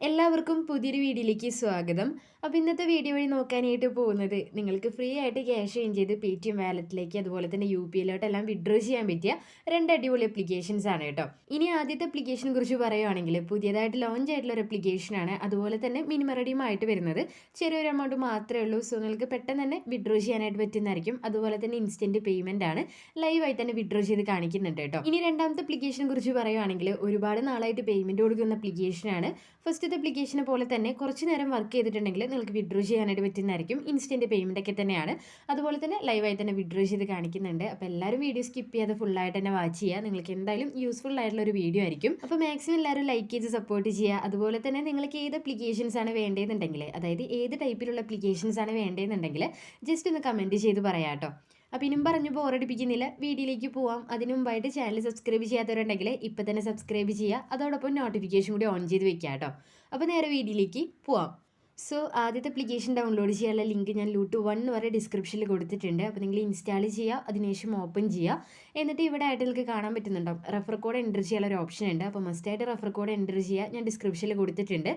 എല്ലാവർക്കും പുതിയൊരു വീഡിയോയിലേക്ക് സ്വാഗതം. അപ്പോൾ ഇന്നത്തെ വീഡിയോ വഴി നോക്കാനായിട്ട് പോകുന്നത് നിങ്ങൾക്ക് ഫ്രീ ആയിട്ട് ക്യാഷ് ചേഞ്ച് ചെയ്ത് പേടിഎം വാലറ്റിലേക്ക് അതുപോലെ തന്നെ യുപിഐയിലോട്ടെല്ലാം വിഡ്രോ ചെയ്യാൻ പറ്റിയ രണ്ട് അടിപൊളി അപ്ലിക്കേഷൻസ് ആണ് കേട്ടോ. ഇനി ആദ്യത്തെ അപ്ലിക്കേഷനെ കുറിച്ച് പറയുകയാണെങ്കിൽ പുതിയതായിട്ട് ലോഞ്ച് ആയിട്ടുള്ള ഒരു അപ്ലിക്കേഷനാണ്. അതുപോലെ തന്നെ മിനിമം റെഡിയുമായിട്ട് വരുന്നത് ചെറിയൊരു എമൗണ്ട് മാത്രമേ ഉള്ളൂ. സോ നിങ്ങൾക്ക് പെട്ടെന്ന് തന്നെ വിഡ്രോ ചെയ്യാനായിട്ട് പറ്റുന്നതായിരിക്കും. അതുപോലെ തന്നെ ഇൻസ്റ്റൻറ്റ് പേയ്മെൻ്റ് ആണ്, ലൈവായി തന്നെ വിഡ്രോ ചെയ്ത് കാണിക്കുന്നുണ്ട് കേട്ടോ. ഇനി രണ്ടാമത്തെ അപ്ലിക്കേഷനെ കുറിച്ച് പറയുകയാണെങ്കിൽ ഒരുപാട് നാളായിട്ട് പേയ്മെൻറ്റ് കൊടുക്കുന്ന അപ്ലിക്കേഷനാണ്. ഫസ്റ്റത്തെ അപ്ലിക്കേഷനെ പോലെ തന്നെ കുറച്ച് നേരം വർക്ക് ചെയ്തിട്ടുണ്ടെങ്കിൽ നിങ്ങൾക്ക് വിഡ്രോ ചെയ്യാനായിട്ട് പറ്റുന്നതായിരിക്കും. ഇൻസ്റ്റൻറ്റ് പേയ്മെൻ്റ് ഒക്കെ തന്നെയാണ്. അതുപോലെ തന്നെ ലൈവായി തന്നെ വിഡ്രോ ചെയ്ത് കാണിക്കുന്നുണ്ട്. അപ്പോൾ എല്ലാവരും വീഡിയോ സ്കിപ്പ് ചെയ്യാതെ ഫുള്ളായിട്ട് തന്നെ വാച്ച് ചെയ്യുക. നിങ്ങൾക്ക് എന്തായാലും യൂസ്ഫുൾ ആയിട്ടുള്ള ഒരു വീഡിയോ ആയിരിക്കും. അപ്പോൾ മാക്സിമം എല്ലാവരും ലൈക്ക് ചെയ്ത് സപ്പോർട്ട് ചെയ്യുക. അതുപോലെ തന്നെ നിങ്ങൾക്ക് ഏത് അപ്ലിക്കേഷൻസ് ആണ് വേണ്ടതെന്നുണ്ടെങ്കിൽ, അതായത് ഏത് ടൈപ്പിലുള്ള അപ്ലിക്കേഷൻസ് ആണ് വേണ്ടതെന്നുണ്ടെങ്കിൽ ജസ്റ്റ് ഒന്ന് കമൻറ്റ് ചെയ്ത് പറയാം കേട്ടോ. അപ്പോൾ ഇനിയും പറഞ്ഞു ബോറടിപ്പിക്കുന്നില്ല, വീഡിയോയിലേക്ക് പോവാം. അതിനു മുമ്പായിട്ട് ചാനൽ സബ്സ്ക്രൈബ് ചെയ്യാത്തവരുണ്ടെങ്കിൽ ഇപ്പോൾ തന്നെ സബ്സ്ക്രൈബ് ചെയ്യുക. അതോടൊപ്പം നോട്ടിഫിക്കേഷൻ കൂടി ഓൺ ചെയ്ത് വെക്കുക കേട്ടോ. അപ്പോൾ നേരെ വീഡിയോയിലേക്ക് പോവാം. സോ ആദ്യത്തെ അപ്ലിക്കേഷൻ ഡൗൺലോഡ് ചെയ്യാനുള്ള ലിങ്ക് ഞാൻ ലൂട്ട് 1 വരെ ഡിസ്ക്രിപ്ഷനിൽ കൊടുത്തിട്ടുണ്ട്. അപ്പോൾ നിങ്ങൾ ഇൻസ്റ്റാൾ ചെയ്യുക, അതിനുശേഷം ഓപ്പൺ ചെയ്യുക. എന്നിട്ട് ഇവിടെ ആയിട്ട് നിങ്ങൾക്ക് കാണാൻ പറ്റുന്നുണ്ടാവും റെഫർ കോഡ് എൻ്റർ ചെയ്യാനുള്ള ഒരു ഓപ്ഷൻ ഉണ്ട്. അപ്പോൾ മസ്റ്റായിട്ട് റെഫർ കോഡ് എൻ്റർ ചെയ്യുക, ഞാൻ ഡിസ്ക്രിപ്ഷനിൽ കൊടുത്തിട്ടുണ്ട്.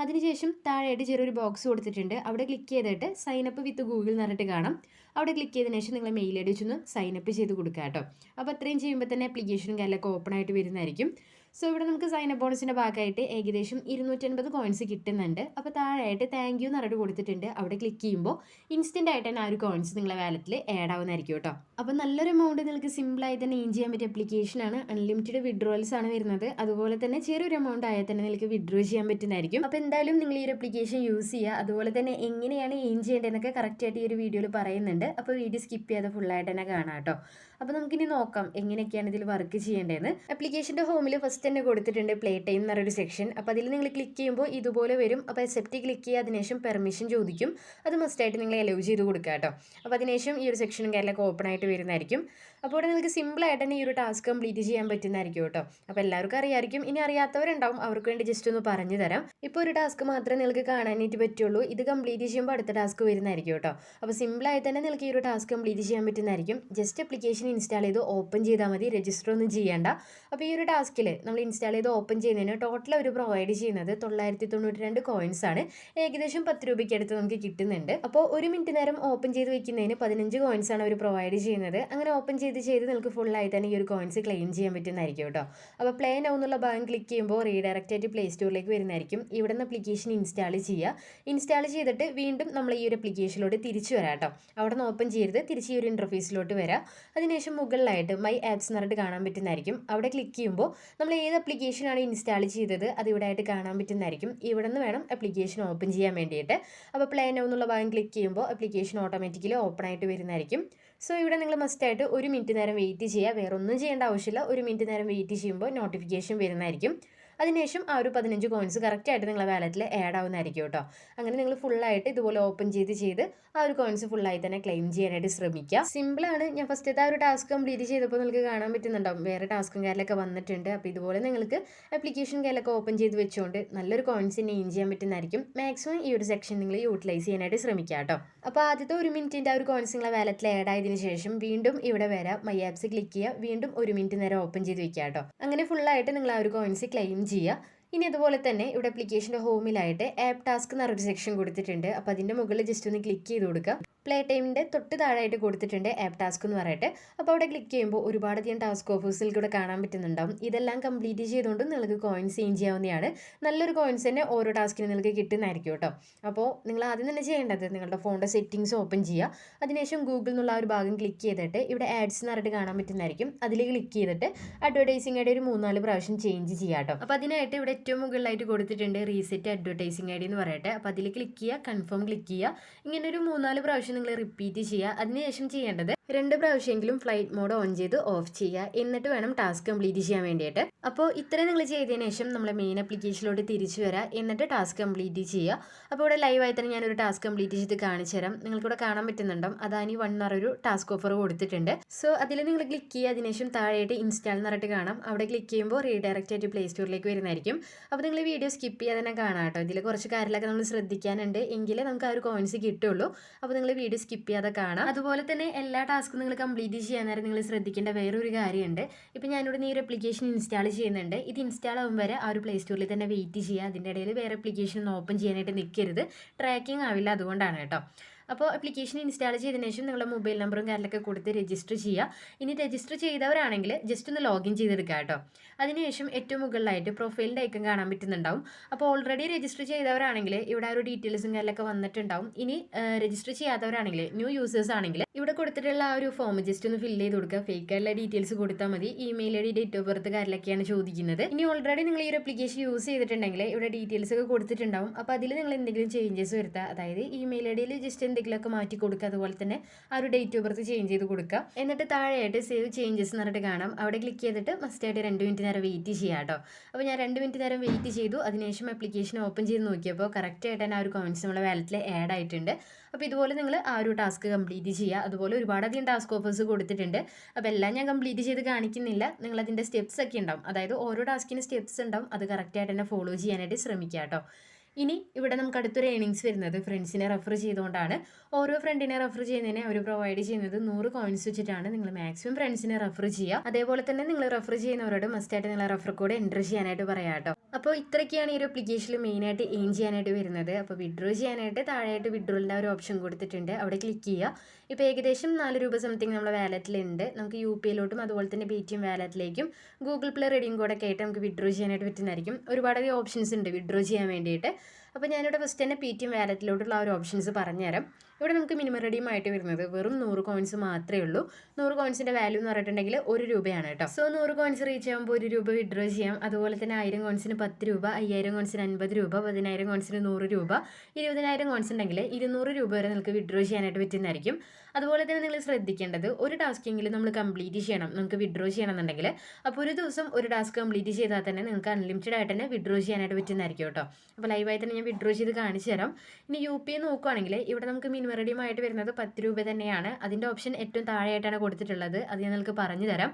അതിനുശേഷം താഴെയായിട്ട് ചെറിയൊരു ബോക്സ് കൊടുത്തിട്ടുണ്ട്. അവിടെ ക്ലിക്ക് ചെയ്തിട്ട് സൈനപ്പ് വിത്ത് ഗൂഗിൾ എന്ന് പറഞ്ഞിട്ട് കാണാം. അവിടെ ക്ലിക്ക് ചെയ്തതിനു ശേഷം നിങ്ങൾ മെയിൽ ഐ ഡി വെച്ചൊന്ന് സൈനപ്പ് ചെയ്ത് കൊടുക്കുക കേട്ടോ. അപ്പോൾ അത്രയും ചെയ്യുമ്പോൾ തന്നെ അപ്ലിക്കേഷനും കാര്യങ്ങളൊക്കെ ഓപ്പൺ ആയിട്ട് വരുന്നതായിരിക്കും. സോ ഇവിടെ നമുക്ക് സൈനപ്പ് ബോണസിൻ്റെ ഭാഗമായിട്ട് ഏകദേശം 250 കോയിൻസ് കിട്ടുന്നുണ്ട്. അപ്പോൾ താഴെയായിട്ട് താങ്ക് യു എന്ന് പറഞ്ഞിട്ട് കൊടുത്തിട്ടുണ്ട്. അവിടെ ക്ലിക്ക് ചെയ്യുമ്പോൾ ഇൻസ്റ്റൻ്റ് ആയിട്ട് തന്നെ ആ ഒരു കോയിൻസ് നിങ്ങളുടെ വാലറ്റിൽ ആഡ് ആവുന്നതായിരിക്കും കേട്ടോ. അപ്പോൾ നല്ലൊരു എമൗണ്ട് നിങ്ങൾക്ക് സിമ്പിളായി തന്നെ ഏൺ ചെയ്യാൻ പറ്റിയ അപ്ലിക്കേഷനാണ്. അൺലിമിറ്റഡ് വിഡ്രോവൽസ് ആണ് വരുന്നത്. അതുപോലെ തന്നെ ചെറിയൊരു എമൗണ്ട് ആയാൽ തന്നെ നിങ്ങൾക്ക് വിഡ്രോ ചെയ്യാൻ പറ്റുന്നതായിരിക്കും. അപ്പോൾ എന്തായാലും നിങ്ങൾ ഈ ഒരു അപ്ലിക്കേഷൻ യൂസ് ചെയ്യുക. അതുപോലെ തന്നെ എങ്ങനെയാണ് ഏൺ ചെയ്യേണ്ടതെന്നൊക്കെ കറക്റ്റായിട്ട് ഈ ഒരു വീഡിയോയിൽ പറയുന്നുണ്ട്. അപ്പോൾ വീഡിയോ സ്കിപ്പ് ചെയ്യാതെ ഫുള്ളായിട്ട് തന്നെ കാണാം കേട്ടോ. അപ്പോൾ നമുക്കിനി നോക്കാം എങ്ങനെയൊക്കെയാണ് ഇതിൽ വർക്ക് ചെയ്യേണ്ടതെന്ന്. ആപ്ലിക്കേഷൻ്റെ ഹോമിൽ ഫസ്റ്റ് തന്നെ കൊടുത്തിട്ടുണ്ട് പ്ലേ ടൈം എന്ന് പറയുന്ന സെക്ഷൻ. അപ്പോൾ അതിൽ നിങ്ങൾ ക്ലിക്ക് ചെയ്യുമ്പോൾ ഇതുപോലെ വരും. അപ്പോൾ അക്സെപ്റ്റ് ക്ലിക്ക് ചെയ്യുക, അതിനുശേഷം പെർമിഷൻ ചോദിക്കും. അത് മസ്റ്റായിട്ട് നിങ്ങൾ അലോ ചെയ്ത് കൊടുക്കുക കേട്ടോ. അപ്പോൾ അതിനുശേഷം ഈ ഒരു സെക്ഷനും കാര്യങ്ങളൊക്കെ ഓപ്പൺ ആയിട്ട് വരുന്നതായിരിക്കും. അപ്പോൾ ഇവിടെ നിങ്ങൾക്ക് സിമ്പിളായിട്ട് തന്നെ ഈ ഒരു ടാസ്ക് കംപ്ലീറ്റ് ചെയ്യാൻ പറ്റുന്നതായിരിക്കും കേട്ടോ. അപ്പോൾ എല്ലാവർക്കും അറിയാമായിരിക്കും. ഇനി അറിയാത്തവരുണ്ടാവും, അവർക്ക് വേണ്ടി ജസ്റ്റ് ഒന്ന് പറഞ്ഞു തരാം. ഇപ്പോൾ ഒരു ടാസ്ക് മാത്രമേ നിങ്ങൾക്ക് കാണാനായിട്ട് പറ്റുള്ളൂ. ഇത് കംപ്ലീറ്റ് ചെയ്യുമ്പോൾ അടുത്ത ടാസ്ക് വരുന്നതായിരിക്കും കേട്ടോ. അപ്പോൾ സിമ്പിളായി തന്നെ നിങ്ങൾക്ക് ഈ ഒരു ടാസ്ക് കംപ്ലീറ്റ് ചെയ്യാൻ പറ്റുന്നതായിരിക്കും. ജസ്റ്റ് ആപ്ലിക്കേഷൻ ഇൻസ്റ്റാൾ ചെയ്ത് ഓപ്പൺ ചെയ്താൽ മതി, രജിസ്റ്റർ ഒന്നും ചെയ്യേണ്ട. അപ്പോൾ ഈ ഒരു ടാസ്കിൽ നമ്മൾ ഇൻസ്റ്റാൾ ചെയ്ത് ഓപ്പൺ ചെയ്യുന്നതിന് ടോട്ടൽ അവർ പ്രൊവൈഡ് ചെയ്യുന്നത് 992 കോയിൻസ് ആണ്. ഏകദേശം 10 രൂപയ്ക്ക് അടുത്ത് നമുക്ക് കിട്ടുന്നുണ്ട്. അപ്പോൾ 1 മിനിറ്റ് നേരം ഓപ്പൺ ചെയ്ത് വെക്കുന്നതിന് 15 കോയിൻസ് ആണ് അവർ പ്രൊവൈഡ് ചെയ്യുന്നത്. അങ്ങനെ ഓപ്പൺ ചെയ്ത് നിങ്ങൾക്ക് ഫുള്ളായി തന്നെ ഈ ഒരു കോയിൻസ് ക്ലെയിം ചെയ്യാൻ പറ്റുന്നതായിരിക്കും കേട്ടോ. അപ്പോൾ പ്ലേ നൗ എന്നുള്ള ഭാഗം ക്ലിക്ക് ചെയ്യുമ്പോൾ റീഡയറക്റ്റ് ആയിട്ട് പ്ലേ സ്റ്റോറിലേക്ക് വരുന്നതായിരിക്കും. ഇവിടെ നിന്ന് ആപ്ലിക്കേഷൻ ഇൻസ്റ്റാൾ ചെയ്യുക. ഇൻസ്റ്റാൾ ചെയ്തിട്ട് വീണ്ടും നമ്മൾ ഈ ഒരു ആപ്ലിക്കേഷനിലോട്ട് തിരിച്ചു വരാം കേട്ടോ. അവിടെ നിന്ന് ഓപ്പൺ ചെയ്ത് തിരിച്ച് ഈ ഒരു ഇൻ്റർഫേസിലോട്ട് വരാം. അതിനുശേഷം മുകളിലായിട്ട് മൈ ആപ്സ് എന്ന് പറഞ്ഞിട്ട് കാണാൻ പറ്റുന്നതായിരിക്കും. അവിടെ ക്ലിക്ക് ചെയ്യുമ്പോൾ നമ്മൾ ഏത് ആപ്ലിക്കേഷനാണ് ഇൻസ്റ്റാൾ ചെയ്തത് അത് ഇവിടെ ആയിട്ട് കാണാൻ പറ്റുന്നതായിരിക്കും. ഇവിടെ നിന്ന് വേണം ആപ്ലിക്കേഷൻ ഓപ്പൺ ചെയ്യാൻ വേണ്ടിയിട്ട്. അപ്പോൾ പ്ലേ നൗ എന്നുള്ള ഭാഗം ക്ലിക്ക് ചെയ്യുമ്പോൾ ആപ്ലിക്കേഷൻ ഓട്ടോമാറ്റിക്കലി ഓപ്പൺ ആയിട്ട് വരുന്നതായിരിക്കും. സോ ഇവിടെ നിങ്ങൾ മസ്റ്റായിട്ട് 1 മിനിറ്റ് നേരം വെയിറ്റ് ചെയ്യുക. വേറെ ഒന്നും ചെയ്യേണ്ട ആവശ്യമില്ല. 1 മിനിറ്റ് നേരം വെയിറ്റ് ചെയ്യുമ്പോൾ നോട്ടിഫിക്കേഷൻ വരുന്നതായിരിക്കും. അതിനുശേഷം ആ ഒരു 15 കോയിൻസ് കറക്റ്റായിട്ട് നിങ്ങളുടെ വാലറ്റിൽ ആഡ് ആവുന്നതായിരിക്കും കേട്ടോ. അങ്ങനെ നിങ്ങൾ ഫുള്ളായിട്ട് ഇതുപോലെ ഓപ്പൺ ചെയ്ത് ആ ഒരു കോയിൻസ് ഫുള്ളായി തന്നെ ക്ലെയിം ചെയ്യാനായിട്ട് ശ്രമിക്കുക. സിമ്പിളാണ്. ഞാൻ ഫസ്റ്റത്തെ ആ ഒരു ടാസ്ക് കംപ്ലീറ്റ് ചെയ്തപ്പോൾ നിങ്ങൾക്ക് കാണാൻ പറ്റുന്നുണ്ടാവും വേറെ ടാസ്കും കാര്യങ്ങളൊക്കെ വന്നിട്ടുണ്ട്. അപ്പോൾ ഇതുപോലെ നിങ്ങൾക്ക് ആപ്ലിക്കേഷൻ കാര്യങ്ങളൊക്കെ ഓപ്പൺ ചെയ്ത് വെച്ചുകൊണ്ട് നല്ലൊരു കോയിൻസ് തന്നെ ഏൺ ചെയ്യാൻ പറ്റുന്നതായിരിക്കും. മാക്സിമം ഈ ഒരു സെക്ഷൻ നിങ്ങൾ യൂട്ടിലൈസ് ചെയ്യാനായിട്ട് ശ്രമിക്കുക കേട്ടോ. അപ്പോൾ ആദ്യത്തെ 1 മിനിറ്റിൻ്റെ ആ ഒരു കോയിൻസ് നിങ്ങളുടെ വാലറ്റിൽ ആഡ് ആയതിനു ശേഷം വീണ്ടും ഇവിടെ വരാം, മൈ ആപ്സ് ക്ലിക്ക് ചെയ്യുക, വീണ്ടും 1 മിനിറ്റ് നേരം ഓപ്പൺ ചെയ്ത് വെക്കുക കേട്ടോ. അങ്ങനെ ഫുള്ളായിട്ട് നിങ്ങൾ ആ ഒരു കോയിൻസ് ക്ലെയിം ചെയ്യുക. ഇനി അതുപോലെ തന്നെ ഇവിടെ ആപ്ലിക്കേഷൻ്റെ ഹോമിലായിട്ട് ആപ്പ് ടാസ്ക് എന്ന് പറഞ്ഞൊരു സെക്ഷൻ കൊടുത്തിട്ടുണ്ട്. അപ്പോൾ അതിൻ്റെ മുകളിൽ ജസ്റ്റ് ഒന്ന് ക്ലിക്ക് ചെയ്ത് കൊടുക്കുക. പ്ലേ ടൈമിൻ്റെ തൊട്ട് താഴായിട്ട് കൊടുത്തിട്ടുണ്ട് ആപ്പ് ടാസ്ക് എന്ന് പറയട്ടെ. അപ്പോൾ അവിടെ ക്ലിക്ക് ചെയ്യുമ്പോൾ ഒരുപാടധികം ടാസ്ക് ഓഫേഴ്സിൽ കൂടെ കാണാൻ പറ്റുന്നുണ്ടാവും. ഇതെല്ലാം കംപ്ലീറ്റ് ചെയ്തുകൊണ്ട് നിങ്ങൾക്ക് കോയിൻസ് ഏൺ ചെയ്യാവുന്നതാണ്. നല്ലൊരു കോയിൻസ് തന്നെ ഓരോ ടാസ്കിന് നിങ്ങൾക്ക് കിട്ടുന്നതായിരിക്കും കേട്ടോ. അപ്പോൾ നിങ്ങൾ ആദ്യം തന്നെ ചെയ്യേണ്ടത് നിങ്ങളുടെ ഫോണിൻ്റെ സെറ്റിങ്സ് ഓപ്പൺ ചെയ്യുക. അതിനുശേഷം ഗൂഗിൾ എന്നുള്ള ആ ഒരു ഭാഗം ക്ലിക്ക് ചെയ്തിട്ട് ഇവിടെ ആഡ്സ് എന്ന് പറഞ്ഞിട്ട് കാണാൻ പറ്റുന്നതായിരിക്കും. അതിൽ ക്ലിക്ക് ചെയ്തിട്ട് അഡ്വർടൈസിംഗ് ഐ ഡി ഒരു 3-4 പ്രാവശ്യം ചേഞ്ച് ചെയ്യാം കേട്ടോ. അപ്പോൾ അതിനായിട്ട് ഇവിടെ ഏറ്റവും മുകളിലായിട്ട് കൊടുത്തിട്ടുണ്ട് റീസെറ്റ് അഡ്വർടൈസിംഗ് ഐ ഡി എന്ന് പറയട്ടെ. അപ്പോൾ അതിൽ ക്ലിക്ക് ചെയ്യുക, കൺഫേം ക്ലിക്ക് ചെയ്യുക. ഇങ്ങനെ ഒരു 3-4 പ്രാവശ്യം നിങ്ങൾ റിപ്പീറ്റ് ചെയ്യുക. അതിനുശേഷം ചെയ്യേണ്ടത് 2 പ്രാവശ്യമെങ്കിലും ഫ്ലൈറ്റ് മോഡ് ഓൺ ചെയ്ത് ഓഫ് ചെയ്യുക. എന്നിട്ട് വേണം ടാസ്ക് കംപ്ലീറ്റ് ചെയ്യാൻ വേണ്ടിയിട്ട്. അപ്പോൾ ഇത്രയും നിങ്ങൾ ചെയ്തതിന് ശേഷം നമ്മളെ മെയിൻ ആപ്ലിക്കേഷനിലോട്ട് തിരിച്ചു വരാം. എന്നിട്ട് ടാസ്ക് കംപ്ലീറ്റ് ചെയ്യുക. അപ്പോൾ ഇവിടെ ലൈവായി തന്നെ ഞാനൊരു ടാസ്ക് കംപ്ലീറ്റ് ചെയ്ത് കാണിച്ചു തരാം. നിങ്ങൾക്കിവിടെ കാണാൻ പറ്റുന്നുണ്ടാവും അദാനി 1 ഒരു ടാസ്ക് ഓഫർ കൊടുത്തിട്ടുണ്ട്. സോ അതിൽ നിങ്ങൾ ക്ലിക്ക് ചെയ്യുക. അതിനുശേഷം താഴെയായിട്ട് ഇൻസ്റ്റാൾ എന്ന് പറഞ്ഞിട്ട് കാണാം. അവിടെ ക്ലിക്ക് ചെയ്യുമ്പോൾ റീഡയറക്റ്റ് ആയിട്ട് പ്ലേ സ്റ്റോറിലേക്ക് വരുന്നതായിരിക്കും. അപ്പോൾ നിങ്ങൾ വീഡിയോ സ്കിപ്പ് ചെയ്യാതെ തന്നെ കാണാം കേട്ടോ. ഇതിൽ കുറച്ച് കാര്യങ്ങളൊക്കെ നമ്മൾ ശ്രദ്ധിക്കാനുണ്ട്, എങ്കിലേ നമുക്ക് ആ ഒരു കോയിൻസ് കിട്ടുള്ളൂ. അപ്പോൾ നിങ്ങൾ വീഡിയോ സ്കിപ്പ് ചെയ്യാതെ കാണാം. അതുപോലെ തന്നെ എല്ലാ ടാസ്ക് നിങ്ങൾ കംപ്ലീറ്റ് ചെയ്യാൻ നേരം നിങ്ങൾ ശ്രദ്ധിക്കേണ്ട വേറൊരു കാര്യമുണ്ട്. ഇപ്പോൾ ഞാനിവിടെ ഈ ഒരു ആപ്ലിക്കേഷൻ ഇൻസ്റ്റാൾ ചെയ്യുന്നുണ്ട്. ഇത് ഇൻസ്റ്റാൾ ആകും വരെ ആ ഒരു പ്ലേ സ്റ്റോറിൽ തന്നെ വെയിറ്റ് ചെയ്യുക. അതിൻ്റെ ഇടയിൽ വേറെ ആപ്ലിക്കേഷൻ ഒന്നും ഓപ്പൺ ചെയ്യാനായിട്ട് നിൽക്കരുത്. ട്രാക്കിംഗ് ആവില്ല, അതുകൊണ്ടാണ് കേട്ടോ. അപ്പോൾ ആപ്ലിക്കേഷൻ ഇൻസ്റ്റാൾ ചെയ്തതിനു ശേഷം നിങ്ങളുടെ മൊബൈൽ നമ്പറും കാര്യങ്ങളൊക്കെ കൊടുത്ത് രജിസ്റ്റർ ചെയ്യുക. ഇനി രജിസ്റ്റർ ചെയ്തവരാണെങ്കിൽ ജസ്റ്റ് ഒന്ന് ലോഗിൻ ചെയ്തെടുക്കുക കേട്ടോ. അതിനുശേഷം ഏറ്റവും മുകളിലായിട്ട് പ്രൊഫൈലിൻ്റെ ഐക്കൺ കാണാൻ പറ്റുന്നുണ്ടാവും. അപ്പോൾ ഓൾറെഡി രജിസ്റ്റർ ചെയ്തവരാണെങ്കിൽ ഇവിടെ ഒരു ഡീറ്റെയിൽസും കാര്യങ്ങളൊക്കെ വന്നിട്ടുണ്ടാവും. ഇനി രജിസ്റ്റർ ചെയ്യാത്തവരാണെങ്കിൽ ന്യൂ യൂസേഴ്സ് ആണെങ്കിൽ ഇവിടെ കൊടുത്തിട്ടുള്ള ആ ഒരു ഫോം ജസ്റ്റ് ഒന്ന് ഫില്ല് ചെയ്ത് കൊടുക്കുക. ഫേക്ക് ആയിട്ടുള്ള ഡീറ്റെയിൽസ് കൊടുത്താൽ മതി. Email I D, date of birth കാര്യങ്ങളൊക്കെയാണ് ചോദിക്കുന്നത്. ഇനി ഓൾറെഡി നിങ്ങൾ ഈ ഒരു ആപ്ലിക്കേഷൻ യൂസ് ചെയ്തിട്ടുണ്ടെങ്കിൽ ഇവിടെ ഡീറ്റെയിൽസ് ഒക്കെ കൊടുത്തിട്ടുണ്ടാവും. അപ്പോൾ അതിൽ നിങ്ങൾ എന്തെങ്കിലും ചേഞ്ചസ് വരുത്തുക. അതായത് ഇമെയിൽ ഐ ഡിയിൽ ജസ്റ്റ് എന്തെങ്കിലുമൊക്കെ മാറ്റി കൊടുക്കുക. അതുപോലെ തന്നെ ആ ഒരു ഡേറ്റ് ഓഫ് ബർത്ത് ചേഞ്ച് ചെയ്ത് കൊടുക്കുക. എന്നിട്ട് താഴെയായിട്ട് സേവ് ചേഞ്ചസ് എന്ന് പറഞ്ഞിട്ട് കാണാം. അവിടെ ക്ലിക്ക് ചെയ്തിട്ട് മസ്റ്റായിട്ട് 2 മിനിറ്റ് നേരം വെയിറ്റ് ചെയ്യുക കേട്ടോ. അപ്പോൾ ഞാൻ 2 മിനിറ്റ് നേരം വെയിറ്റ് ചെയ്തു. അതിനുശേഷം ആപ്ലിക്കേഷൻ ഓപ്പൺ ചെയ്ത് നോക്കിയപ്പോൾ കറക്റ്റായിട്ട് തന്നെ ആ ഒരു കോയിൻസ് നമ്മളെ വാലറ്റിൽ ആഡ് ആയിട്ടുണ്ട്. അപ്പോൾ ഇതുപോലെ നിങ്ങൾ ആ ഒരു ടാസ്ക് കംപ്ലീറ്റ് ചെയ്യുക. അതുപോലെ ഒരുപാടധികം ടാസ്ക് ഓഫേഴ്സ് കൊടുത്തിട്ടുണ്ട്. അപ്പോൾ എല്ലാം ഞാൻ കംപ്ലീറ്റ് ചെയ്ത് കാണിക്കുന്നില്ല. നിങ്ങളതിൻ്റെ സ്റ്റെപ്സ് ഒക്കെ ഉണ്ടാവും. അതായത് ഓരോ ടാസ്കിന് സ്റ്റെപ്സ് ഉണ്ടാവും. അത് കറക്റ്റായിട്ട് തന്നെ ഫോളോ ചെയ്യാനായിട്ട് ശ്രമിക്കുക കേട്ടോ. ഇനി ഇവിടെ നമുക്ക് അടുത്തൊരു ഏണിങ്സ് വരുന്നത് ഫ്രണ്ട്സിനെ റെഫർ ചെയ്തുകൊണ്ടാണ്. ഓരോ ഫ്രണ്ടിനെ റെഫർ ചെയ്യുന്നതിന് അവർ പ്രൊവൈഡ് ചെയ്യുന്നത് 100 കോയിൻസ് വെച്ചിട്ടാണ്. നിങ്ങൾ മാക്സിമം ഫ്രണ്ട്സിനെ റെഫർ ചെയ്യുക. അതേപോലെ തന്നെ നിങ്ങൾ റെഫർ ചെയ്യുന്നവരോട് മസ്റ്റായിട്ട് നിങ്ങൾ റെഫർ കോഡ് എൻ്റർ ചെയ്യാനായിട്ട് പറയാം കേട്ടോ. അപ്പോൾ ഇത്രയൊക്കെയാണ് ഈ ഒരു ആപ്ലിക്കേഷനിൽ മെയിനായിട്ട് എയിം ചെയ്യാനായിട്ട് വരുന്നത്. അപ്പോൾ വിഡ്രോ ചെയ്യാനായിട്ട് താഴെയായിട്ട് വിഡ്രോളിൻ്റെ ഒരു ഓപ്ഷൻ കൊടുത്തിട്ടുണ്ട്. അവിടെ ക്ലിക്ക് ചെയ്യുക. ഇപ്പോൾ ഏകദേശം 4 രൂപ സംതിങ് നമ്മുടെ വാലറ്റിലുണ്ട്. നമുക്ക് UPIയിലോട്ടും അതുപോലെ തന്നെ പേടിഎം വാലറ്റിലേക്കും ഗൂഗിൾ പ്ലേ റെഡീം കോഡൊക്കെ ആയിട്ട് നമുക്ക് വിഡ്രോ ചെയ്യാനായിട്ട് പറ്റുന്നതായിരിക്കും. ഒരുപാട് ഓപ്ഷൻസ് ഉണ്ട് വിഡ്രോ ചെയ്യാൻ വേണ്ടിയിട്ട്. അപ്പോൾ ഞാനിവിടെ ഫസ്റ്റ് തന്നെ പേടിഎം വാലറ്റിലോട്ടുള്ള ആ ഒരു ഓപ്ഷൻസ് പറഞ്ഞുതരാം. ഇവിടെ നമുക്ക് മിനിമം റെഡീം ആയിട്ട് വരുന്നത് വെറും 100 കോയിൻസ് മാത്രമേ ഉള്ളൂ. 100 കോയിൻസിൻ്റെ വാല്യൂ എന്ന് പറഞ്ഞിട്ടുണ്ടെങ്കിൽ 1 രൂപയാണ് കേട്ടോ. സോ 100 കോയിൻസ് റീച്ച് ആകുമ്പോൾ 1 രൂപ വിഡ്രോ ചെയ്യാം. അതുപോലെ തന്നെ 1000 കോയിൻസിന് 10 രൂപ, 5000 കോയിൻസിന് 50 രൂപ, 10000 കോയിൻസിന് 100 രൂപ, 20000 കോയിൻസ് ഉണ്ടെങ്കിൽ 200 രൂപ വരെ നിങ്ങൾക്ക് വിഡ്രോ ചെയ്യാനായിട്ട് പറ്റുന്നതായിരിക്കും. അതുപോലെ തന്നെ നിങ്ങൾ ശ്രദ്ധിക്കേണ്ടത് ഒരു ടാസ്കെങ്കിലും നമ്മൾ കംപ്ലീറ്റ് ചെയ്യണം. നമുക്ക് വിഡ്രോ ചെയ്യണമെന്നുണ്ടെങ്കിൽ അപ്പോൾ ഒരു ദിവസം ഒരു ടാസ്ക് കംപ്ലീറ്റ് ചെയ്താൽ തന്നെ നിങ്ങൾക്ക് അൺലിമിറ്റഡ് ആയിട്ട് തന്നെ വിഡ്രോ ചെയ്യാനായിട്ട് പറ്റുന്നതായിരിക്കും കേട്ടോ. അപ്പോൾ ലൈവായി തന്നെ ഞാൻ വിഡ്രോ ചെയ്ത് കാണിച്ചു തരാം. ഇനി UPI നോക്കുകയാണെങ്കിൽ ഇവിടെ നമുക്ക് മിനിമം റെഡീം ആയിട്ട് വരുന്നത് 10 രൂപ തന്നെയാണ്. അതിൻ്റെ ഓപ്ഷൻ ഏറ്റവും താഴെയായിട്ടാണ് കൊടുത്തിട്ടുള്ളത്. അത് ഞാൻ നിങ്ങൾക്ക് പറഞ്ഞു തരാം.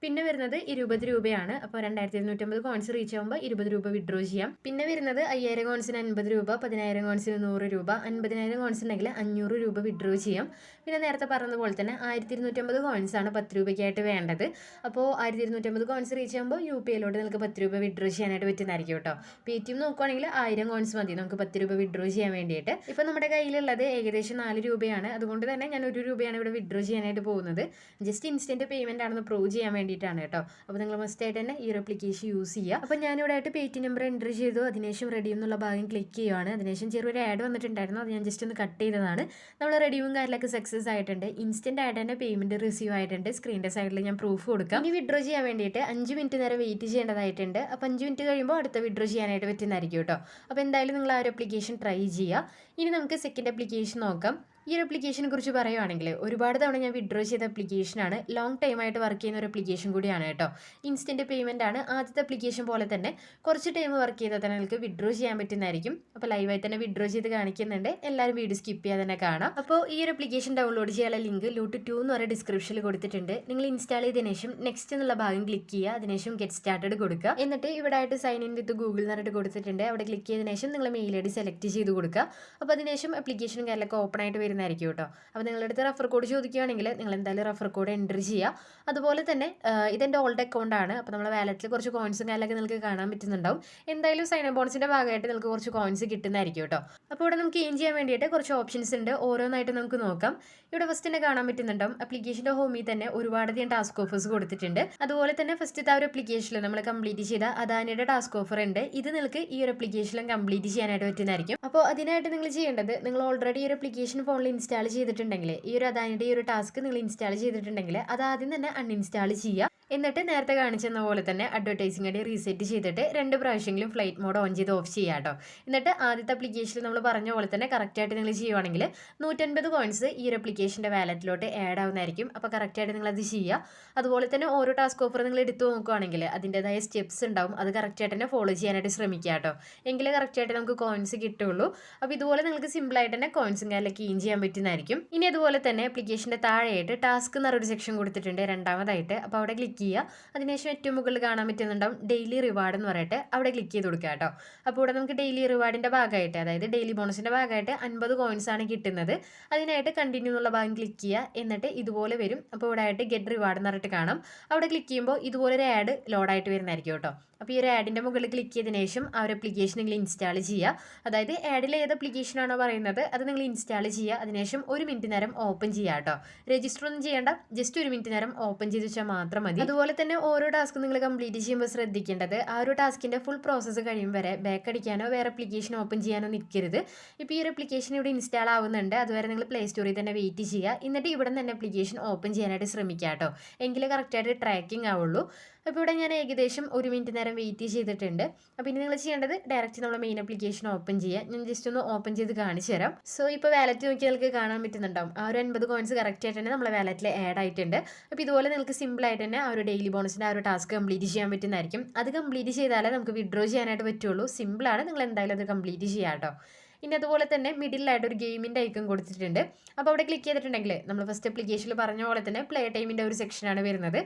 പിന്നെ വരുന്നത് 20 രൂപയാണ്. അപ്പോൾ 2250 കോയിൻസ് റീച്ച് ആകുമ്പോൾ 20 രൂപ വിഡ്രോ ചെയ്യാം. പിന്നെ വരുന്നത് 5000 കോയിൻസിന് 50 രൂപ, 10000 കോയിൻസിന് 100 രൂപ, 50000 കോയിൻസ് ഉണ്ടെങ്കിൽ 500 രൂപ വിഡ്രോ ചെയ്യാം. പിന്നെ നേരത്തെ പറഞ്ഞതുപോലെ തന്നെ 1250 കോയിൻസാണ് 10 രൂപയ്ക്കായിട്ട് വേണ്ടത്. അപ്പോൾ 1250 കോയിൻസ് റീച്ച് ആകുമ്പോൾ UPIയിലോട്ട് നിങ്ങൾക്ക് 10 രൂപ വിഡ്രോ ചെയ്യാനായിട്ട് പറ്റുന്നതായിരിക്കും കേട്ടോ. പേടിഎം നോക്കുകയാണെങ്കിൽ 1000 കോയിൻസ് മതി നമുക്ക് 10 രൂപ വിഡ്രോ ചെയ്യാൻ വേണ്ടിയിട്ട്. ഇപ്പോൾ നമ്മുടെ കയ്യിലുള്ളത് ഏകദേശം 4 രൂപയാണ്. അതുകൊണ്ട് തന്നെ ഞാൻ 1 രൂപയാണ് ഇവിടെ വിഡ്രോ ചെയ്യാനായിട്ട് പോകുന്നത്. ജസ്റ്റ് ഇൻസ്റ്റൻറ്റ് പേയ്മെൻ്റ് ആണെന്ന് പ്രൂവ് ചെയ്യാൻ വേണ്ടിയിട്ടാണ് കേട്ടോ. അപ്പോൾ നിങ്ങൾ മസ്റ്റായിട്ട് തന്നെ ഈ ഒരു ആപ്ലിക്കേഷൻ യൂസ് ചെയ്യുക. അപ്പോൾ ഞാനിവിടെ ആയിട്ട് പേടിഎം നമ്പർ എൻ്റർ ചെയ്തു. അതിനുശേഷം റെഡീം എന്നുള്ള ഭാഗം ക്ലിക്ക് ചെയ്യുകയാണ്. അതിനുശേഷം ചെറിയൊരു ആഡ് വന്നിട്ടുണ്ടായിരുന്നു. അത് ഞാൻ ജസ്റ്റ് ഒന്ന് കട്ട് ചെയ്തതാണ്. നമ്മൾ റെഡീമും കാര്യങ്ങളൊക്കെ സക്സസ് ആയിട്ടുണ്ട്. ഇൻസ്റ്റന്റ് ആയിട്ട് തന്നെ പേയ്മെന്റ് റിസീവ് ആയിട്ടുണ്ട്. സ്ക്രീനിന്റെ സൈഡിൽ ഞാൻ പ്രൂഫ് കൊടുക്കാം. ഇനി വിഡ്രോ ചെയ്യാൻ വേണ്ടിയിട്ട് 5 മിനിറ്റ് നേരം വെയിറ്റ് ചെയ്യേണ്ടതായിട്ടുണ്ട്. അപ്പോൾ 5 മിനിറ്റ് കഴിയുമ്പോൾ അടുത്ത വിഡ്രോ ചെയ്യാനായിട്ട് പറ്റുന്നതായിരിക്കും കേട്ടോ. അപ്പോൾ എന്തായാലും നിങ്ങൾ ആ ഒരു ആപ്ലിക്കേഷൻ ട്രൈ ചെയ്യുക. ഇനി നമുക്ക് സെക്കൻഡ് ആപ്ലിക്കേഷൻ നോക്കാം. ഈ ഒരു ആപ്ലിക്കേഷനെ കുറിച്ച് പറയുവാണെങ്കിൽ ഒരുപാട് തവണ ഞാൻ വിഡ്രോ ചെയ്ത ആപ്ലിക്കേഷനാണ്. ലോങ് ടൈമായിട്ട് വർക്ക് ചെയ്യുന്ന ഒരു ആപ്ലിക്കേഷൻ കൂടിയാണ് കേട്ടോ. ഇൻസ്റ്റൻറ്റ് പേയ്മെൻ്റ് ആണ്. ആദ്യത്തെ ആപ്ലിക്കേഷൻ പോലെ തന്നെ കുറച്ച് ടൈം വർക്ക് ചെയ്താൽ തന്നെ നിങ്ങൾക്ക് വിഡ്രോ ചെയ്യാൻ പറ്റുന്നതായിരിക്കും. അപ്പോൾ ലൈവായി തന്നെ വിഡ്രോ ചെയ്ത് കാണിക്കുന്നുണ്ട്. എല്ലാവരും വീഡിയോ സ്കിപ്പ് ചെയ്യാതെ തന്നെ കാണാം. അപ്പോൾ ഈ ഒരു ആപ്ലിക്കേഷൻ ഡൗൺലോഡ് ചെയ്യാനുള്ള ലിങ്ക് ലൂട്ട് 2 എന്ന് പറയുന്ന ഡിസ്ക്രിപ്ഷനിൽ കൊടുത്തിട്ടുണ്ട്. നിങ്ങൾ ഇൻസ്റ്റാൾ ചെയ്തതിനു ശേഷം നെക്സ്റ്റ് എന്നുള്ള ഭാഗം ക്ലിക്ക് ചെയ്യുക. അതിനുശേഷം ഗെറ്റ് സ്റ്റാർട്ടഡ് കൊടുക്കുക. എന്നിട്ട് ഇവിടെ ആയിട്ട് സൈൻ ഇൻ വിത്ത് ഗൂഗിൾ എന്ന് പറഞ്ഞിട്ട് കൊടുത്തിട്ടുണ്ട്. അവിടെ ക്ലിക്ക് ചെയ്തതിനു ശേഷം നിങ്ങൾ മെയിൽ ID സെലക്ട് ചെയ്ത് കൊടുക്കുക. അപ്പോൾ അതിനുശേഷം ആപ്ലിക്കേഷനും കാര്യങ്ങളൊക്കെ ഓപ്പൺ ആയിട്ട് വരുന്നതായിരിക്കും കേട്ടോ. അപ്പോൾ നിങ്ങളുടെ അടുത്ത് റെഫർ കോഡ് ചോദിക്കുകയാണെങ്കിൽ നിങ്ങൾ എന്തായാലും റെഫർ കോഡ് എൻ്റർ ചെയ്യുക. അതുപോലെ തന്നെ ഇതെൻ്റെ ഓൾഡ് അക്കൗണ്ട് ആണ്. അപ്പോൾ നമ്മുടെ വാലറ്റിൽ കുറച്ച് കോയിൻസും കാര്യങ്ങളൊക്കെ നിങ്ങൾക്ക് കാണാൻ പറ്റുന്നുണ്ടാവും. എന്തായാലും സൈൻ അപ്പ് ബോണസിൻ്റെ ഭാഗമായിട്ട് നിങ്ങൾക്ക് കുറച്ച് കോയിൻസ് കിട്ടുന്നതായിരിക്കും കേട്ടോ. അപ്പോൾ ഇവിടെ നമുക്ക് എയിം ചെയ്യാൻ വേണ്ടിയിട്ട് കുറച്ച് ഓപ്ഷൻസ് ഉണ്ട്. ഓരോന്നായിട്ട് നമുക്ക് നോക്കാം. ഇവിടെ ഫസ്റ്റ് തന്നെ കാണാൻ പറ്റുന്നുണ്ടാവും ആപ്ലിക്കേഷൻ്റെ ഹോമിൽ തന്നെ ഒരുപാടധികം ടാസ്ക് ഓഫേഴ്സ് കൊടുത്തിട്ടുണ്ട്. അതുപോലെ തന്നെ ഫസ്റ്റത്തെ ആ ഒരു ആപ്ലിക്കേഷനിൽ നമ്മൾ കംപ്ലീറ്റ് ചെയ്ത അദാനിയുടെ ടാസ്ക് ഓഫർ ഉണ്ട്. ഇത് നിങ്ങൾക്ക് ഈ ഒരു ആപ്ലിക്കേഷനിലും കംപ്ലീറ്റ് ചെയ്യാനായിട്ട് പറ്റുന്നതായിരിക്കും. അപ്പോൾ അതിനായിട്ട് നിങ്ങൾ ചെയ്യേണ്ടത് നിങ്ങൾ ഓൾറെഡി ഈ ഒരു ആപ്ലിക്കേഷൻ ഫോണിൽ ഇൻസ്റ്റാൾ ചെയ്തിട്ടുണ്ടെങ്കിൽ ഈ ഒരു അദാനിയുടെ ഈ ഒരു ടാസ്ക് നിങ്ങൾ ഇൻസ്റ്റാൾ ചെയ്തിട്ടുണ്ടെങ്കിൽ അത് ആദ്യം തന്നെ അൺഇൻസ്റ്റാൾ ചെയ്യുക. എന്നിട്ട് നേരത്തെ കാണിച്ചെന്ന പോലെ തന്നെ അഡ്വർടൈസിംഗ് ഐഡി റീസെറ്റ് ചെയ്തിട്ട് 2 പ്രാവശ്യമെങ്കിലും ഫ്ലൈറ്റ് മോഡ് ഓൺ ചെയ്ത് ഓഫ് ചെയ്യുക കേട്ടോ. എന്നിട്ട് ആദ്യത്തെ ആപ്ലിക്കേഷനിൽ നമ്മൾ പറഞ്ഞ പോലെ തന്നെ കറക്റ്റായിട്ട് നിങ്ങൾ ചെയ്യുവാണെങ്കിൽ 150 കോയിൻസ് ഈ ഒരു ആപ്ലിക്കേഷൻ്റെ വാലറ്റിലോട്ട് ആഡ് ആവുന്നതായിരിക്കും. അപ്പോൾ കറക്റ്റായിട്ട് നിങ്ങളത് ചെയ്യുക. അതുപോലെ തന്നെ ഓരോ ടാസ്ക് ഓഫർ നിങ്ങൾ എടുത്തു നോക്കുകയാണെങ്കിൽ അതിൻ്റെതായ സ്റ്റെപ്സ് ഉണ്ടാവും. അത് കറക്റ്റായിട്ട് തന്നെ ഫോളോ ചെയ്യാനായിട്ട് ശ്രമിക്കുക കേട്ടോ. എങ്കിലേ കറക്റ്റായിട്ട് നമുക്ക് കോയിൻസ് കിട്ടുള്ളൂ. അപ്പോൾ ഇതുപോലെ നിങ്ങൾക്ക് സിമ്പിളായിട്ട് തന്നെ കോയിൻസും കാര്യങ്ങളൊക്കെ ഈൻ ചെയ്യാൻ പറ്റുന്നതായിരിക്കും. ഇനി അതുപോലെ തന്നെ ആപ്ലിക്കേഷൻ്റെ താഴെയായിട്ട് ടാസ്ക് എന്നൊരു സെക്ഷൻ കൊടുത്തിട്ടുണ്ട് രണ്ടാമതായിട്ട്. അപ്പോൾ അവിടെ ക്ലിക്ക് ക്ലിക്ക് ചെയ്യുക. അതിനുശേഷം ഏറ്റവും മുകളിൽ കാണാൻ പറ്റുന്നുണ്ടാവും ഡെയിലി റിവാർഡ് എന്ന് പറയട്ടെ, അവിടെ ക്ലിക്ക് ചെയ്ത് കൊടുക്കുക കേട്ടോ. അപ്പോൾ ഇവിടെ നമുക്ക് ഡെയിലി റിവാർഡിൻ്റെ ഭാഗമായിട്ട്, അതായത് ഡെയിലി ബോണസിൻ്റെ ഭാഗമായിട്ട് 50 കോയിൻസ് ആണ് കിട്ടുന്നത്. അതിനായിട്ട് കണ്ടിന്യൂ എന്നുള്ള ഭാഗം ക്ലിക്ക് ചെയ്യുക. എന്നിട്ട് ഇതുപോലെ വരും. അപ്പോൾ ഇവിടെ ആയിട്ട് ഗെറ്റ് റിവാർഡ് എന്ന് പറഞ്ഞിട്ട് കാണാം. അവിടെ ക്ലിക്ക് ചെയ്യുമ്പോൾ ഇതുപോലൊരു ആഡ് ലോഡായിട്ട് വരുന്നതായിരിക്കും കേട്ടോ. അപ്പോൾ ഈ ഒരു ആഡിൻ്റെ മുകളിൽ ക്ലിക്ക് ചെയ്തതിന് ശേഷം ആ ഒരു ആപ്ലിക്കേഷൻ നിങ്ങൾ ഇൻസ്റ്റാൾ ചെയ്യുക. അതായത് ആഡിൽ ഏത് ആപ്ലിക്കേഷനാണോ പറയുന്നത് അത് നിങ്ങൾ ഇൻസ്റ്റാൾ ചെയ്യുക. അതിനുശേഷം 1 മിനിറ്റ് നേരം ഓപ്പൺ ചെയ്യുക കേട്ടോ. രജിസ്റ്റർ ഒന്നും ചെയ്യേണ്ട, ജസ്റ്റ് 1 മിനിറ്റ് നേരം ഓപ്പൺ ചെയ്ത് വെച്ചാൽ മാത്രം മതി. അതുപോലെ തന്നെ ഓരോ ടാസ്ക് നിങ്ങൾ കംപ്ലീറ്റ് ചെയ്യുമ്പോൾ ശ്രദ്ധിക്കേണ്ടത് ആ ഒരു ടാസ്കിൻ്റെ ഫുൾ പ്രോസസ്സ് കഴിയും വരെ ബാക്ക് അടിക്കാനോ വേറെ ആപ്ലിക്കേഷൻ ഓപ്പൺ ചെയ്യാനോ നിൽക്കരുത്. ഇപ്പോൾ ഈ ഒരു ആപ്ലിക്കേഷൻ ഇവിടെ ഇൻസ്റ്റാൾ ആവുന്നുണ്ട്, അതുവരെ നിങ്ങൾ പ്ലേ സ്റ്റോറിൽ തന്നെ വെയിറ്റ് ചെയ്യുക. എന്നിട്ട് ഇവിടെ തന്നെ ആപ്ലിക്കേഷൻ ഓപ്പൺ ചെയ്യാനായിട്ട് ശ്രമിക്കുക കേട്ടോ. എങ്കിലേ കറക്റ്റായിട്ട് ട്രാക്കിംഗ് ആവുള്ളൂ. അപ്പോൾ ഇവിടെ ഞാൻ ഏകദേശം 1 മിനിറ്റ് നേരം വെയിറ്റ് ചെയ്തിട്ടുണ്ട്. അപ്പോൾ ഇനി നിങ്ങൾ ചെയ്യേണ്ടത് ഡയറക്റ്റ് നമ്മൾ മെയിൻ ആപ്ലിക്കേഷൻ ഓപ്പൺ ചെയ്യുക. ഞാൻ ജസ്റ്റ് ഒന്ന് ഓപ്പൺ ചെയ്ത് കാണിച്ചു തരാം. സോ ഇപ്പോൾ വാലറ്റ് നോക്കി നിങ്ങൾക്ക് കാണാൻ പറ്റുന്നുണ്ടാവും ആ ഒരു 50 കോയിൻസ് കറക്റ്റായിട്ട് തന്നെ നമ്മളെ വാലറ്റിൽ ആഡ് ആയിട്ടുണ്ട്. അപ്പോൾ ഇതുപോലെ നിങ്ങൾക്ക് സിമ്പിളായിട്ട് തന്നെ ആ ഒരു ഡെയിലി ബോണസിൻ്റെ ആ ഒരു ടാസ്ക് കംപ്ലീറ്റ് ചെയ്യാൻ പറ്റുന്നതായിരിക്കും. അത് കംപ്ലീറ്റ് ചെയ്താലേ നമുക്ക് വിഡ്രോ ചെയ്യാനായിട്ട് പറ്റുള്ളൂ. സിമ്പിളാണ്, നിങ്ങൾ എന്തായാലും അത് കംപ്ലീറ്റ് ചെയ്യാം കേട്ടോ. ഇനി അതുപോലെ തന്നെ മിഡിലായിട്ട് ഒരു ഗെയിമിൻ്റെ ഐക്കൺ കൊടുത്തിട്ടുണ്ട്. അപ്പോൾ അവിടെ ക്ലിക്ക് ചെയ്തിട്ടുണ്ടെങ്കിൽ നമ്മൾ ഫസ്റ്റ് ആപ്ലിക്കേഷനിൽ പറഞ്ഞ പോലെ തന്നെ പ്ലേ ടൈമിൻ്റെ ഒരു സെക്ഷനാണ് വരുന്നത്.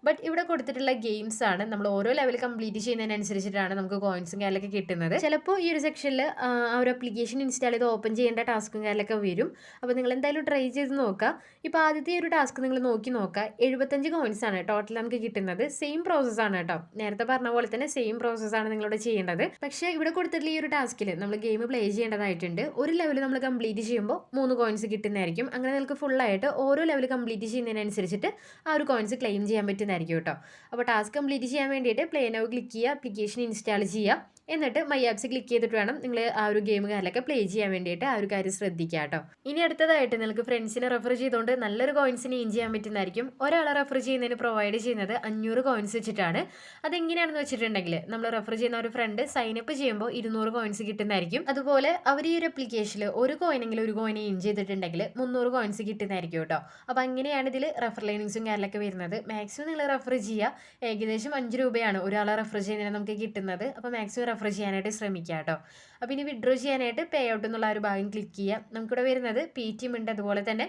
ബട്ട് ഇവിടെ കൊടുത്തിട്ടുള്ള ഗെയിംസ് ആണ് നമ്മൾ ഓരോ ലെവൽ കംപ്ലീറ്റ് ചെയ്യുന്നതിനനുസരിച്ചിട്ടാണ് നമുക്ക് കോയിൻസും കാര്യങ്ങളൊക്കെ കിട്ടുന്നത്. ചിലപ്പോൾ ഈ ഒരു സെക്ഷനിൽ ആ ഒരു ആപ്ലിക്കേഷൻ ഇൻസ്റ്റാൾ ചെയ്ത് ഓപ്പൺ ചെയ്യേണ്ട ടാസ്കും കാര്യങ്ങളൊക്കെ വരും. അപ്പോൾ നിങ്ങൾ എന്തായാലും ട്രൈ ചെയ്ത് നോക്കുക. ഇപ്പോൾ ആദ്യത്തെ ഒരു ടാസ്ക് നിങ്ങൾ നോക്കി നോക്കുക. 75 കോയിൻസ് ആണ് ടോട്ടൽ നമുക്ക് കിട്ടുന്നത്. സെയിം പ്രോസസ്സാണ് കേട്ടോ, നേരത്തെ പറഞ്ഞ പോലെ തന്നെ സെയിം പ്രോസസ്സാണ് നിങ്ങളിവിടെ ചെയ്യേണ്ടത്. പക്ഷേ ഇവിടെ കൊടുത്തിട്ടുള്ള ഈ ഒരു ടാസ്കിൽ നമ്മൾ ഗെയിം പ്ലേ ചെയ്യേണ്ടതായിട്ടുണ്ട്. ഒരു ലെവൽ നമ്മൾ കംപ്ലീറ്റ് ചെയ്യുമ്പോൾ 3 കോയിൻസ് കിട്ടുന്നതായിരിക്കും. അങ്ങനെ നിങ്ങൾക്ക് ഫുള്ളായിട്ട് ഓരോ ലെവൽ കംപ്ലീറ്റ് ചെയ്യുന്നതിനനുസരിച്ചിട്ട് ആ ഒരു കോയിൻസ് ക്ലെയിം ചെയ്യാൻ പറ്റുന്നതായിരിക്കും കേട്ടോ. അപ്പോൾ ടാസ്ക് കംപ്ലീറ്റ് ചെയ്യാൻ വേണ്ടിയിട്ട് പ്ലേ നൗ ക്ലിക്ക് ചെയ്യുക, ആപ്ലിക്കേഷൻ ഇൻസ്റ്റാൾ ചെയ്യുക. എന്നിട്ട് മൈ ആപ്സ് ക്ലിക്ക് ചെയ്തിട്ട് വേണം നിങ്ങൾ ആ ഒരു ഗെയിം കാര്യങ്ങളൊക്കെ പ്ലേ ചെയ്യാൻ വേണ്ടിയിട്ട് ആ ഒരു കാര്യം ശ്രദ്ധിക്കുക കേട്ടോ. ഇനി അടുത്തതായിട്ട് നിങ്ങൾക്ക് ഫ്രണ്ട്സിനെ റെഫർ ചെയ്തുകൊണ്ട് നല്ലൊരു കോയിൻസിന് ഏൺ ചെയ്യാൻ പറ്റുന്നതായിരിക്കും. ഒരാളെ റെഫർ ചെയ്യുന്നതിന് പ്രൊവൈഡ് ചെയ്യുന്നത് 500 കോയിൻസ് വെച്ചിട്ടാണ്. അതെങ്ങനെയാണെന്ന് വെച്ചിട്ടുണ്ടെങ്കിൽ നമ്മൾ റെഫർ ചെയ്യുന്ന ഒരു ഫ്രണ്ട് സൈനപ്പ് ചെയ്യുമ്പോൾ 200 കോയിൻസ് കിട്ടുന്നതായിരിക്കും. അതുപോലെ അവർ ഈ ഒരു ആപ്ലിക്കേഷനിൽ ഒരു കോയിനെങ്കിലും ഒരു കോയിൻ ഏൺ ചെയ്തിട്ടുണ്ടെങ്കിൽ 300 കോയിൻസ് കിട്ടുന്നതായിരിക്കും കേട്ടോ. അപ്പോൾ അങ്ങനെയാണ് ഇതിൽ റെഫർ ലേണിങ്സും കാര്യങ്ങളൊക്കെ വരുന്നത്. മാക്സിമം നിങ്ങൾ റെഫർ ചെയ്യുക. ഏകദേശം 5 രൂപയാണ് ഒരാളെ റെഫർ ചെയ്യുന്നതിന് നമുക്ക് കിട്ടുന്നത്. അപ്പോൾ മാക്സിമം റെഫർ ചെയ്യാനായിട്ട് ശ്രമിക്കുക കേട്ടോ. അപ്പോൾ ഇനി വിഡ്രോ ചെയ്യാനായിട്ട് പേ ഔട്ട് എന്നുള്ള ഒരു ഭാഗം ക്ലിക്ക് ചെയ്യുക. നമുക്കിവിടെ വരുന്നത് PTM ഉണ്ട്, അതുപോലെ തന്നെ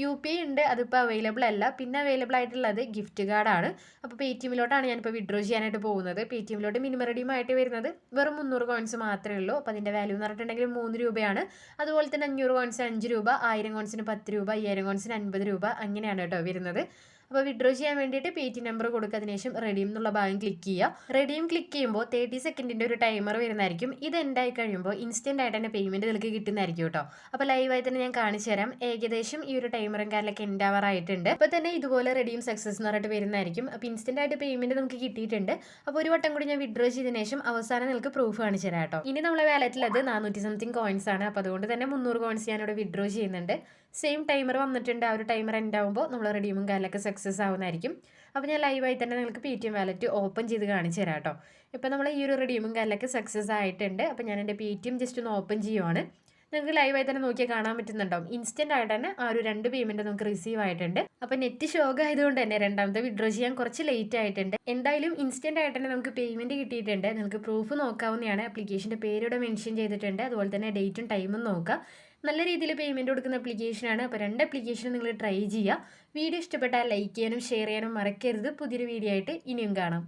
UPI ഉണ്ട്. അതിപ്പോൾ അവൈലബിൾ അല്ല. പിന്നെ അവൈലബിൾ ആയിട്ടുള്ളത് ഗിഫ്റ്റ് കാർഡാണ്. അപ്പോൾ PTMലോട്ടാണ് ഞാനിപ്പോൾ വിഡ്രോ ചെയ്യാനായിട്ട് പോകുന്നത്. PTMലോട്ട് മിനിമം റെഡീമായിട്ട് വരുന്നത് വെറും 300 കോയിൻസ് മാത്രമേ ഉള്ളൂ. അപ്പോൾ അതിൻ്റെ വാല്യൂ എന്ന് പറഞ്ഞിട്ടുണ്ടെങ്കിൽ 3 രൂപയാണ്. അതുപോലെ തന്നെ 500 കോയിൻസ് 5 രൂപ, 1000 കോയിൻസിന് 10 രൂപ, 5000 കോയിൻസിന് 50 രൂപ, അങ്ങനെയാണ് കേട്ടോ വരുന്നത്. അപ്പോൾ വിഡ്രോ ചെയ്യാൻ വേണ്ടിയിട്ട് പേടി നമ്പർ കൊടുക്കുക. അതിനുശേഷം റെഡീം എന്നുള്ള ഭാഗം ക്ലിക്ക് ചെയ്യുക. റെഡീം ക്ലിക്ക് ചെയ്യുമ്പോൾ 30 സെക്കൻഡിൻ്റെ ഒരു ടൈമർ വരുന്നതായിരിക്കും. ഇത് എൻഡായി കഴിയുമ്പോൾ ഇൻസ്റ്റൻ്റ് ആയിട്ട് തന്നെ പേയ്മെൻറ്റ് നിങ്ങൾക്ക് കിട്ടുന്നതായിരിക്കും കേട്ടോ. അപ്പോൾ ലൈവായി തന്നെ ഞാൻ കാണിച്ചു തരാം. ഏകദേശം ഈ ഒരു ടൈമറും കാര്യങ്ങളൊക്കെ എൻഡ് ആവാറായിട്ടുണ്ട്. അപ്പോൾ തന്നെ ഇതുപോലെ റെഡീം സക്സസ് എന്ന് പറഞ്ഞിട്ട് വരുന്നതായിരിക്കും. അപ്പോൾ ഇൻസ്റ്റൻ്റ് ആയിട്ട് പേയ്മെൻറ്റ് നമുക്ക് കിട്ടിയിട്ടുണ്ട്. അപ്പോൾ ഒരു വട്ടം കൂടി ഞാൻ വിഡ്രോ ചെയ്തതിന് ശേഷം അവസാനം നിങ്ങൾക്ക് പ്രൂഫ് കാണിച്ചു തരാം കേട്ടോ. ഇനി നമ്മളെ വാലറ്റിൽ അത് 400 സംതിങ് കോയിൻസ് ആണ്. അപ്പോൾ അതുകൊണ്ട് തന്നെ 300 കോയിൻസ് ഞാനിവിടെ വിഡ്രോ ചെയ്യുന്നുണ്ട്. സെയിം ടൈമർ വന്നിട്ടുണ്ട്. ആ ഒരു ടൈമർ എൻഡ് ആകുമ്പോൾ നമ്മൾ റെഡീമും കാര്യങ്ങളൊക്കെ സക്സസ് ആവുന്നതായിരിക്കും. അപ്പോൾ ഞാൻ ലൈവായി തന്നെ നിങ്ങൾക്ക് PTM വാലറ്റ് ഓപ്പൺ ചെയ്ത് കാണിച്ചു തരാം കേട്ടോ. ഇപ്പോൾ നമ്മൾ ഈ ഒരു റെഡീമും കാര്യങ്ങളൊക്കെ സക്സസ് ആയിട്ടുണ്ട്. അപ്പോൾ ഞാൻ എൻ്റെ PTM ജസ്റ്റ് ഒന്ന് ഓപ്പൺ ചെയ്യുവാണ്. നിങ്ങൾക്ക് ലൈവായി തന്നെ നോക്കിയാൽ കാണാൻ പറ്റുന്നുണ്ടാവും. ഇൻസ്റ്റൻ്റ് ആയിട്ട് തന്നെ ആ ഒരു 2 പേയ്മെൻറ്റ് നമുക്ക് റിസീവ് ആയിട്ടുണ്ട്. അപ്പോൾ നെറ്റ് ഷോക്ക് ആയതുകൊണ്ട് തന്നെ രണ്ടാമത്തെ വിഡ്രോ ചെയ്യാൻ കുറച്ച് ലേറ്റ് ആയിട്ടുണ്ട്. എന്തായാലും ഇൻസ്റ്റൻ്റ് ആയിട്ട് തന്നെ നമുക്ക് പേയ്മെൻറ്റ് കിട്ടിയിട്ടുണ്ട്. നിങ്ങൾക്ക് പ്രൂഫ് നോക്കാവുന്നതാണ്. ആപ്ലിക്കേഷൻ്റെ പേരിവിടെ മെൻഷൻ ചെയ്തിട്ടുണ്ട്. അതുപോലെ തന്നെ ഡേറ്റും ടൈമും നോക്കുക. നല്ല രീതിയിൽ പേയ്മെൻറ്റ് കൊടുക്കുന്ന ആപ്ലിക്കേഷനാണ്. അപ്പോൾ 2 ആപ്ലിക്കേഷനും നിങ്ങൾ ട്രൈ ചെയ്യുക. വീഡിയോ ഇഷ്ടപ്പെട്ടാൽ ലൈക്ക് ചെയ്യാനും ഷെയർ ചെയ്യാനും മറക്കരുത്. പുതിയൊരു വീഡിയോ ആയിട്ട് ഇനിയും കാണാം.